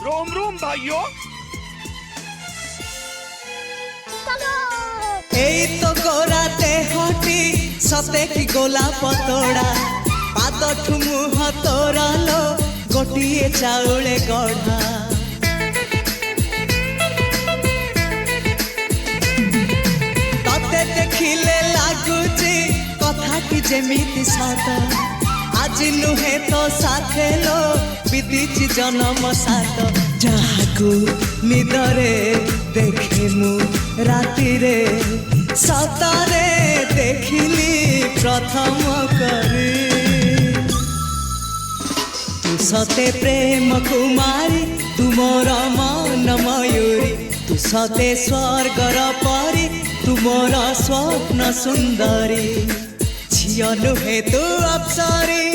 रोम रोम भाइयों। এই তো গোরা দেহটি সতে কি গোলাপ তোড়া পাদ ঠুমুহ তোরালো গোটিয়ে চাউলে গড়া ততে দেখিলে লাগুছি কথাটি যেমিতি সত আজি নুহে তো সাথে লো বিদিছি জনম সাত যাহাকু নিদরে দেখে মু রাতিরে সতরে দেখিলি প্রথম করে তু সতে প্রেম কুমারী তুমর মন ময়ূরী তু সতে স্বর্গর পরি তুমর স্বপ্ন সুন্দরী ঝিও নুহে তু অপ্সরী